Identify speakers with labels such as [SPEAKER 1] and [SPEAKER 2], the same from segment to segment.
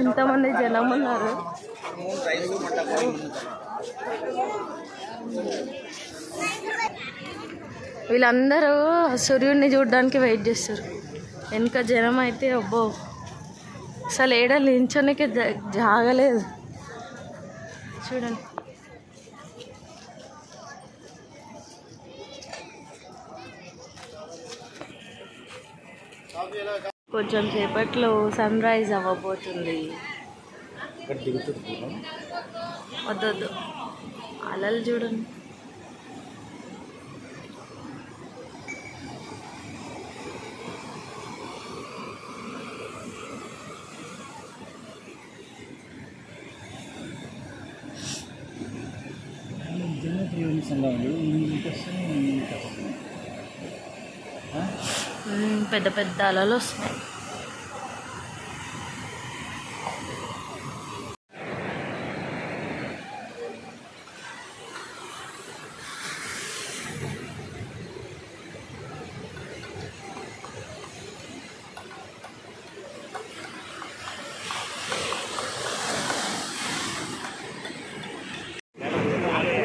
[SPEAKER 1] ఎంతమంది జనం ఉన్నారు. వీళ్ళందరూ సూర్యుడిని చూడడానికి వెయిట్ చేస్తారు. వెనక జనం అయితే అబ్బో అసలు ఏడ నించోనికి జాగలేదు. చూడండి కొంచెం సేపట్లో సన్ రైజ్ అవ్వబోతుంది. వద్దొద్దు అలలు చూడండి. పెద్ద పెద్ద అలలు వస్తున్నాయి.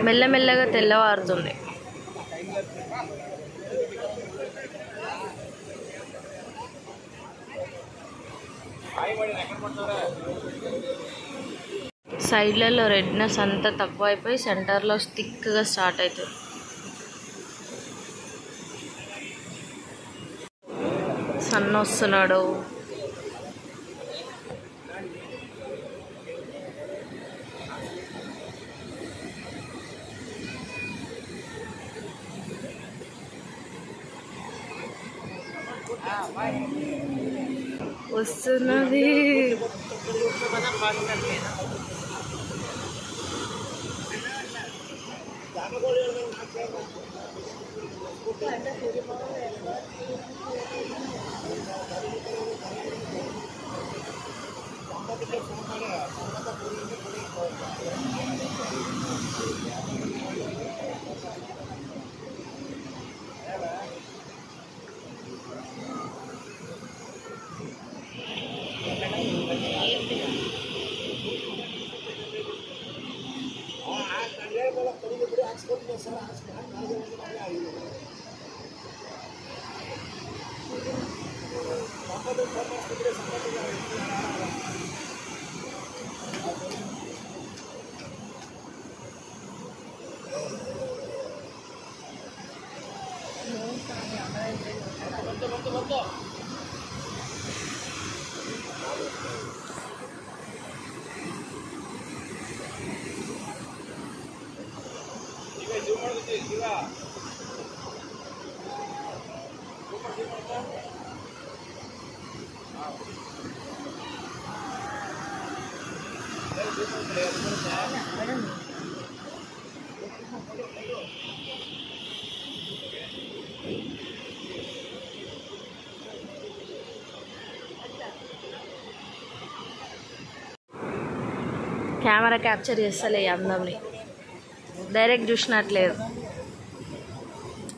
[SPEAKER 1] మెల్లమెల్లగా తెల్లవారుతుంది. సైడ్లలో రెడ్నెస్ అంతా తక్కువ అయిపోయి సెంటర్లో థిక్గా స్టార్ట్ అవుతుంది. సన్ వస్తున్నాడు. వస్తున్నది. కెమెరా క్యాప్చర్ చేస్తలే అందంని, డైరెక్ట్ చూసినట్లేదు.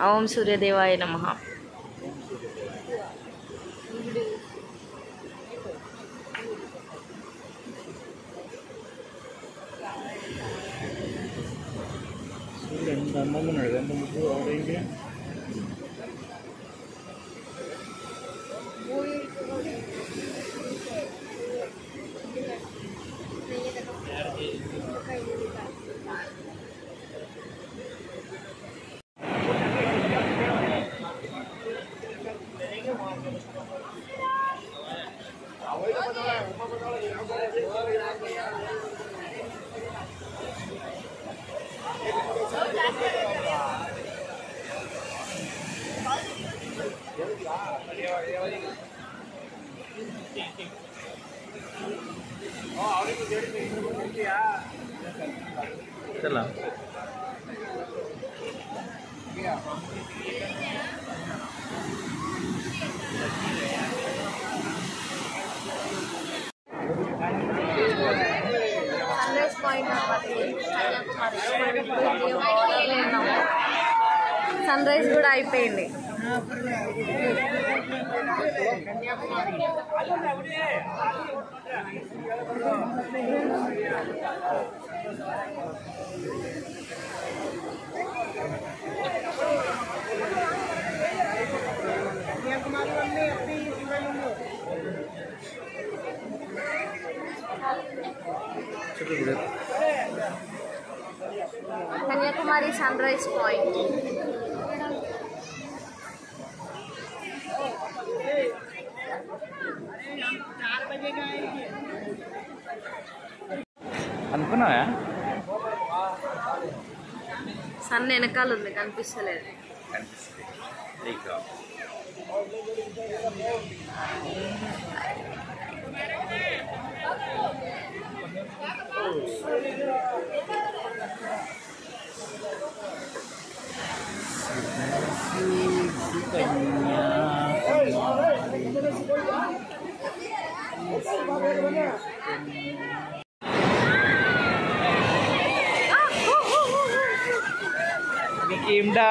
[SPEAKER 1] ఓం సూర్యదేవాయ నమః.
[SPEAKER 2] चला
[SPEAKER 1] సన్ రైజ్ కూడా అయిపోయింది. Kanyakumari sunrise point.
[SPEAKER 2] అనుకున్నావా?
[SPEAKER 1] సన్ వెనకాల ఉంది, కనిపిస్తలేదు.
[SPEAKER 2] మీకేమిటా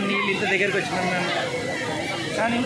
[SPEAKER 2] నీళ్ళు ఇంత దగ్గరకు వచ్చినాం మేము. కానీ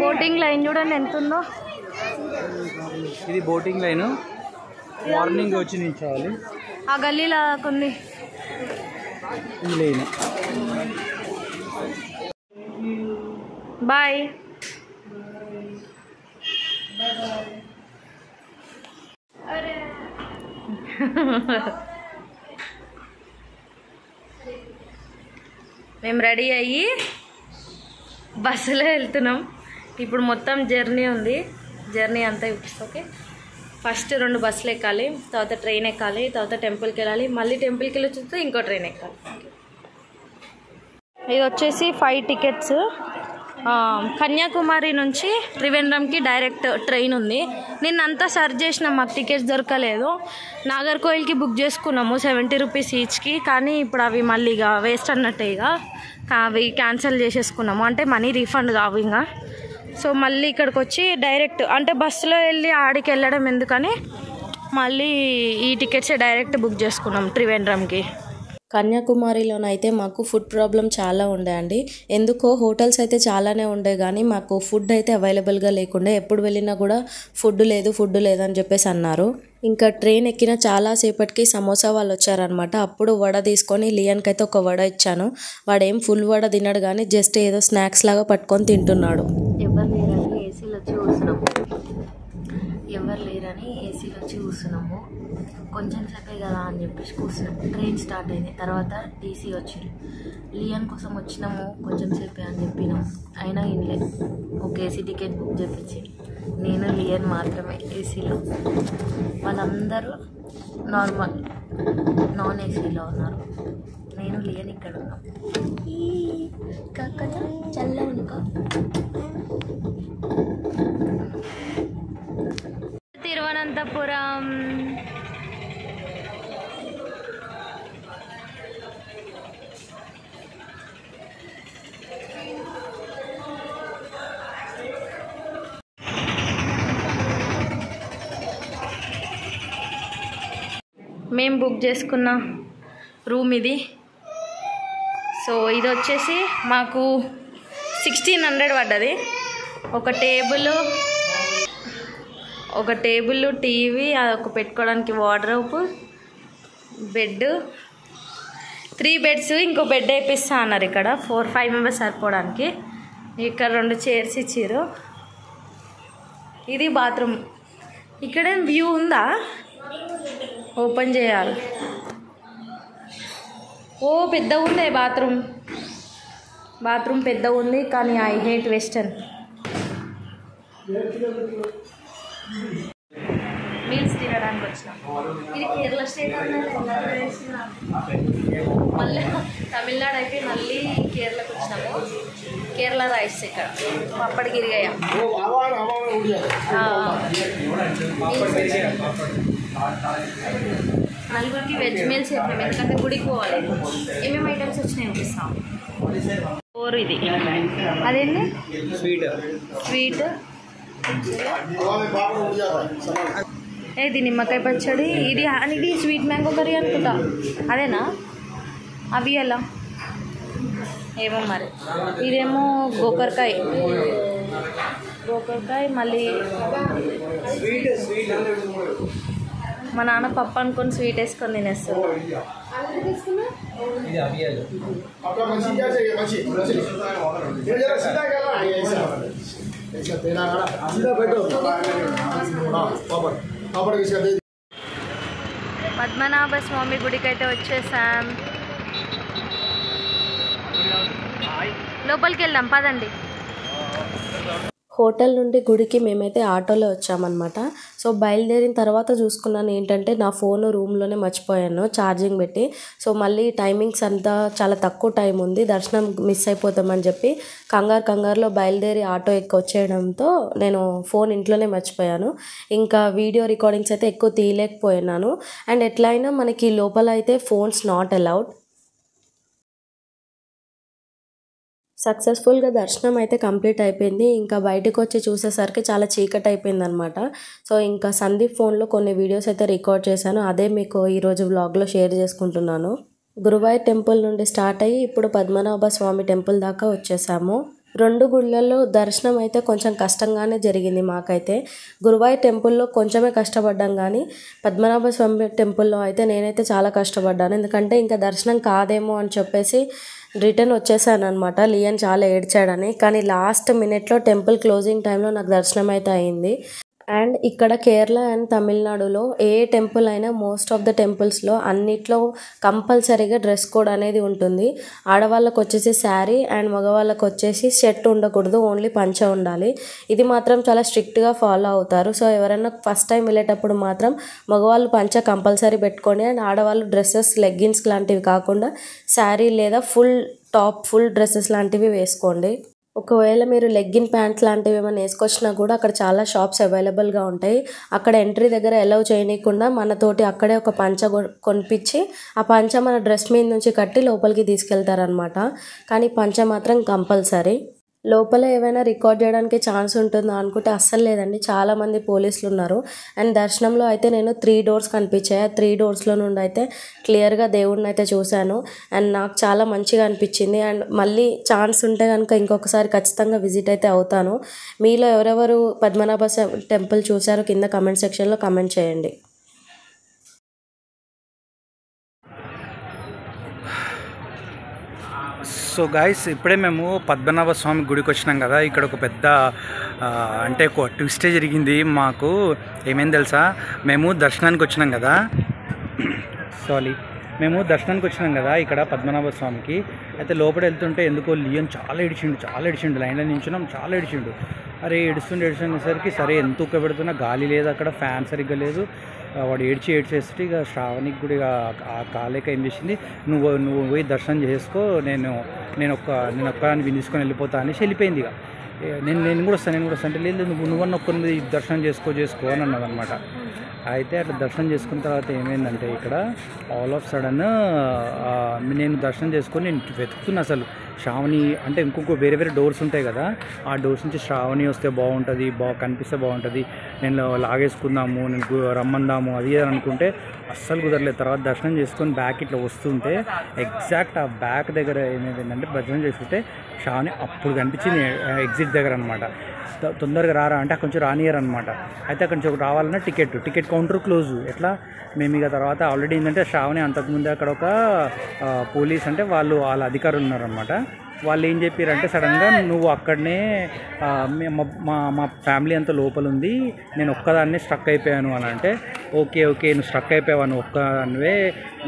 [SPEAKER 1] బోటింగ్ లైన్ చూడండి ఎంత ఉందో.
[SPEAKER 2] ఇది బోటింగ్ లైన్. మార్నింగ్ వచ్చి నించోవాలి.
[SPEAKER 1] ఆ గల్లీలా కొన్ని
[SPEAKER 2] ఈ లైన్.
[SPEAKER 1] బాయ్. మేము రెడీ అయ్యి బస్సులో వెళ్తున్నాం. ఇప్పుడు మొత్తం జర్నీ ఉంది. జర్నీ అంతా చూపిస్తా. ఓకే, ఫస్ట్ 2 బస్సులు ఎక్కాలి, తర్వాత ట్రైన్ ఎక్కాలి, తర్వాత టెంపుల్కి వెళ్ళాలి, మళ్ళీ టెంపుల్కి వెళ్ళి చూస్తే ఇంకో ట్రైన్ ఎక్కాలి. ఇది వచ్చేసి 5 టికెట్స్. కన్యాకుమారి నుంచి త్రివేంద్రంకి డైరెక్ట్ ట్రైన్ ఉంది. నిన్నంతా సర్చ్ చేసినాం, మాకు టికెట్స్ దొరకలేదు. నాగర్కోయిల్కి బుక్ చేసుకున్నాము 70 రూపీస్ ఈచ్కి. కానీ ఇప్పుడు అవి మళ్ళీ ఇక వేస్ట్ అన్నట్టే, ఇక అవి క్యాన్సిల్ చేసేసుకున్నాము. అంటే మనీ రీఫండ్ కావు ఇంకా. సో మళ్ళీ ఇక్కడికి వచ్చి డైరెక్ట్ అంటే బస్సులో వెళ్ళి ఆడికి వెళ్ళడం ఎందుకని మళ్ళీ ఈ టికెట్సే డైరెక్ట్ బుక్ చేసుకున్నాం త్రివేంద్రంకి.
[SPEAKER 3] కన్యాకుమారిలోనైతే మాకు ఫుడ్ ప్రాబ్లం చాలా ఉండే అండి. ఎందుకో హోటల్స్ అయితే చాలానే ఉండే కానీ మాకు ఫుడ్ అయితే అవైలబుల్గా లేకుండే. ఎప్పుడు వెళ్ళినా కూడా ఫుడ్ లేదు అని చెప్పేసి అన్నారు. ఇంకా ట్రైన్ ఎక్కిన చాలాసేపటికి సమోసా వాళ్ళు వచ్చారనమాట. అప్పుడు వడ తీసుకొని లియాన్కి అయితే ఒక వడ ఇచ్చాను. వాడేం ఫుల్ వడ తిన్నాడు కానీ జస్ట్ ఏదో స్నాక్స్ లాగా పట్టుకొని తింటున్నాడు.
[SPEAKER 1] ఎవరు లేరని ఏసీలో వచ్చి కూర్చున్నాము. కొంచెం సేపే కదా అని చెప్పేసి కూర్చున్నాము. ట్రైన్ స్టార్ట్ అయింది. తర్వాత టీసీ వచ్చింది. లియాన్ కోసం వచ్చినాము, కొంచెం సేపే అని చెప్పినాము. అయినా ఇన్లే ఒక ఏసీ టికెట్ బుక్ చేపించి నేను లియాన్ మాత్రమే ఏసీలో. వాళ్ళందరూ నాన్ ఏసీలో ఉన్నారు. నేను లియాన్ ఇక్కడ ఉన్నాం. కాక చల్ల ఉనుకో. తిరువనంతపురం. మేము బుక్ చేసుకున్న రూమ్ ఇది. సో ఇది వచ్చేసి మాకు 1600 పడ్డది. ఒక టేబుల్, టీవీ, అదొక పెట్టుకోవడానికి వార్డ్రోబ్, బెడ్, 3 బెడ్స్, ఇంకో బెడ్ వేపిస్తా అన్నారు. ఇక్కడ 4-5 మెంబర్స్ సరిపోవడానికి. ఇక్కడ 2 చైర్స్ ఇచ్చారు. ఇది బాత్రూమ్. ఇక్కడ వ్యూ ఉందా? ఓపెన్ చేయాలి. ఓ పెద్దగా ఉంది బాత్రూమ్ పెద్దగా ఉంది. కానీ ఐ హేట్ వెస్టర్న్. మీల్స్ తినడానికి వచ్చినాం. ఇది కేరళ స్టేట్ మళ్ళీ తమిళనాడు అయిపోయి మళ్ళీ కేరళకు వచ్చినాము. కేరళ రైస్ ఇక్కడ పప్పడికి ఇరిగాయ. నలుగురికి వెజ్ మీల్స్ చెప్పాము ఎందుకంటే గుడికి పోవాలి. ఏమేమి ఐటమ్స్ వచ్చినాయి చూపిస్తాం. 4 ఇది అదేంటి స్వీట్ ఇది నిమ్మకాయ పచ్చడి, ఇది స్వీట్ మ్యాంగో కర్రీ అనుకుంటా అదేనా? అవి ఎలా ఏమో మరి. ఇదేమో గోకరకాయ మళ్ళీ మా నాన్న పప్పు అనుకొని స్వీట్ వేసుకొని తినేస్తారు. పద్మనాభ స్వామి గుడికి అయితే వచ్చేసాం. లోపలికి వెళ్దాం పదండి.
[SPEAKER 3] హోటల్ నుండి గుడికి మేమైతే ఆటోలో వచ్చామన్నమాట. సో బయలుదేరిన తర్వాత చూసుకున్నాను ఏంటంటే నా ఫోన్ రూమ్లోనే మర్చిపోయాను ఛార్జింగ్ పెట్టి. సో మళ్ళీ టైమింగ్స్ అంతా చాలా తక్కువ టైం ఉంది, దర్శనం మిస్ అయిపోతామని చెప్పి కంగారులో బయలుదేరి ఆటో ఎక్కి వచ్చేయడంతో నేను ఫోన్ ఇంట్లోనే మర్చిపోయాను. ఇంకా వీడియో రికార్డింగ్స్ అయితే ఎక్కువ తీయలేకపోయినాను. అండ్ ఎట్లయినా మనకి లోపల అయితే ఫోన్స్ నాట్ అలౌడ్. సక్సెస్ఫుల్గా దర్శనం అయితే కంప్లీట్ అయిపోయింది. ఇంకా బయటకు వచ్చి చూసేసరికి చాలా చీకటి అయిపోయింది అనమాట. సో ఇంకా సందీప్ ఫోన్లో కొన్ని వీడియోస్ అయితే రికార్డ్ చేశాను, అదే మీకు ఈరోజు వ్లాగ్లో షేర్ చేసుకుంటున్నాను. గురువాయూర్ టెంపుల్ నుండి స్టార్ట్ అయ్యి ఇప్పుడు పద్మనాభ స్వామి టెంపుల్ దాకా వచ్చేసాము. 2 గుళ్ళల్లో దర్శనం అయితే కొంచెం కష్టంగానే జరిగింది మాకైతే. గురువాయూర్ టెంపుల్లో కొంచెమే కష్టపడ్డాం కానీ పద్మనాభ స్వామి టెంపుల్లో అయితే నేనైతే చాలా కష్టపడ్డాను. ఎందుకంటే ఇంకా దర్శనం కాదేమో అని చెప్పేసి రిటర్న్ వచ్చేసాను అనమాట. లియన్ చాలా ఏడ్చాడని. కానీ లాస్ట్ మినిట్లో టెంపుల్ క్లోజింగ్ టైంలో నాకు దర్శనం అయితే అయింది. అండ్ ఇక్కడ కేరళ అండ్ తమిళనాడులో ఏ టెంపుల్ అయినా మోస్ట్ ఆఫ్ ద టెంపుల్స్లో అన్నిట్లో కంపల్సరీగా డ్రెస్ కోడ్ అనేది ఉంటుంది. ఆడవాళ్ళకు వచ్చేసి శారీ అండ్ మగవాళ్ళకు వచ్చేసి షర్ట్ ఉండకూడదు, ఓన్లీ పంచ ఉండాలి. ఇది మాత్రం చాలా స్ట్రిక్ట్గా ఫాలో అవుతారు. సో ఎవరైనా ఫస్ట్ టైం వెళ్ళేటప్పుడు మాత్రం మగవాళ్ళు పంచ కంపల్సరీ పెట్టుకోండి. అండ్ ఆడవాళ్ళు డ్రెస్సెస్ లెగ్గిన్స్ లాంటివి కాకుండా శారీ లేదా ఫుల్ డ్రెస్సెస్ లాంటివి వేసుకోండి. ఒకవేళ మీరు లెగ్గిన్ ప్యాంట్ లాంటివి ఏమైనా వేసుకొచ్చినా కూడా అక్కడ చాలా షాప్స్ అవైలబుల్గా ఉంటాయి. అక్కడ ఎంట్రీ దగ్గర అలౌ చేయకుండా మనతోటి అక్కడే ఒక పంచ కొనిపించి ఆ పంచ మన డ్రెస్ మీద నుంచి కట్టి లోపలికి తీసుకెళ్తారనమాట. కానీ పంచ మాత్రం కంపల్సరీ. లోపల ఏమైనా రికార్డ్ చేయడానికి ఛాన్స్ ఉంటుందా అనుకుంటే అస్సలు లేదండి, చాలామంది పోలీసులు ఉన్నారు. అండ్ దర్శనంలో అయితే నేను 3 డోర్స్ కనిపించాయి. ఆ 3 డోర్స్లో నుండి అయితే క్లియర్గా దేవుడిని అయితే చూశాను. అండ్ నాకు చాలా మంచిగా అనిపించింది. అండ్ మళ్ళీ ఛాన్స్ ఉంటే కనుక ఇంకొకసారి ఖచ్చితంగా విజిట్ అయితే అవుతాను. మీలో ఎవరెవరు పద్మనాభ టెంపుల్ చూశారో కింద కమెంట్ సెక్షన్లో కమెంట్ చేయండి.
[SPEAKER 2] సో గాయస్, ఇప్పుడే మేము పద్మనాభ స్వామి గుడికి వచ్చినాం కదా. ఇక్కడ ఒక పెద్ద అంటే ఒక ట్విస్టే జరిగింది మాకు. ఏమైంది తెలుసా, మేము దర్శనానికి వచ్చినాం కదా ఇక్కడ పద్మనాభ స్వామికి. అయితే లోపల వెళ్తుంటే ఎందుకో లియన్ చాలా ఏడిచిండు. లైన్లో నించున్నాం, చాలా ఏడిచిండు. అరే ఏడుస్తుండేసరికి సరే ఎంత ఉక్క పెడుతున్నా గాలి లేదు, అక్కడ ఫ్యాన్ సరిగ్గా లేదు. వాడు ఏడ్చేస్తే ఇక శ్రావణికి కూడా ఇక ఆ కాలేక ఏం చేసింది, నువ్వు పోయి దర్శనం చేసుకో, నేను ఒక్కదాన్ని తీసుకొని వెళ్ళిపోతా అనేసి వెళ్ళిపోయింది. ఇక నేను కూడా వస్తాను అంటే లేదు నువ్వన్న ఒక్కరిని దర్శనం చేసుకో అని అన్నది అనమాట. అయితే అట్లా దర్శనం చేసుకున్న తర్వాత ఏమైందంటే ఇక్కడ ఆల్ ఆఫ్ సడన్ నేను దర్శనం చేసుకొని నేను వెతుకుతున్నా అసలు శ్రావణి అంటే ఇంకొక వేరే డోర్స్ ఉంటాయి కదా, ఆ డోర్స్ నుంచి శ్రావణి వస్తే బాగుంటుంది, కనిపిస్తే బాగుంటుంది, నేను లాగేసుకుందాము, నేను రమ్మందాము అది అని అనుకుంటే అస్సలు కుదరలేదు. తర్వాత దర్శనం చేసుకొని బ్యాక్ ఇట్లా వస్తుంటే ఎగ్జాక్ట్ ఆ బ్యాక్ దగ్గర ఏమైందంటే దర్శనం చేసుకుంటే శ్రావణి అప్పుడు కనిపించింది ఎగ్జిట్ దగ్గర అనమాట. తొందరగా రారా అంటే కొంచెం రానియర్ అనమాట. అయితే అక్కడి నుంచి రావాలన్నా టికెట్ కౌంటర్ క్లోజ్. ఎట్లా మేము ఇక తర్వాత ఆల్రెడీ ఏంటంటే శ్రావణి అంతకుముందే అక్కడ ఒక పోలీస్ అంటే వాళ్ళ అధికారులు ఉన్నారనమాట. వాళ్ళు ఏం చెప్పారంటే సడన్గా నువ్వు అక్కడనే మా ఫ్యామిలీ అంతా లోపల ఉంది, నేను ఒక్కదాన్నే స్ట్రక్ అయిపోయాను అని అంటే ఓకే నువ్వు స్ట్రక్ అయిపోయావు ఒక్కదానివే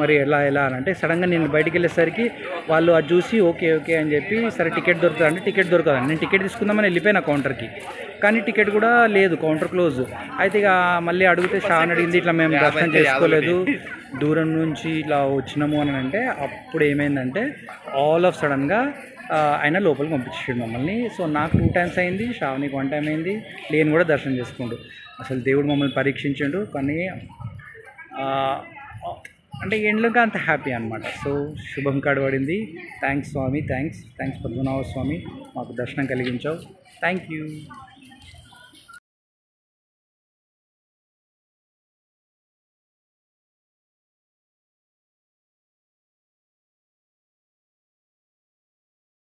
[SPEAKER 2] మరి ఎలా అని అంటే సడన్గా నేను బయటికి వెళ్ళేసరికి వాళ్ళు అది చూసి ఓకే అని చెప్పి సరే టికెట్ దొరుకుతుంది అంటే టికెట్ దొరకదండి. నేను టికెట్ తీసుకుందామని వెళ్ళిపోయినా కౌంటర్కి, కానీ టికెట్ కూడా లేదు, కౌంటర్ క్లోజ్. అయితే ఇక మళ్ళీ అడిగితే శ్రావణి అడిగింది ఇట్లా మేము దర్శనం చేసుకోలేదు, దూరం నుంచి ఇట్లా వచ్చినాము అని అంటే అప్పుడు ఏమైందంటే ఆల్ ఆఫ్ సడన్గా ఆయన లోపలికి పంపించాడు మమ్మల్ని. సో నాకు 2 times అయింది, శ్రావణికి 1 time అయింది, నేను కూడా దర్శనం చేసుకుంటూ. అసలు దేవుడు మమ్మల్ని పరీక్షించాడు. కానీ అంటే ఎండ్లోకి అంత హ్యాపీ అనమాట. సో శుభం కాడ పడింది. థ్యాంక్స్ స్వామి, థ్యాంక్స్ పద్మనాభ స్వామి, మాకు దర్శనం కలిగించావు. Thank you.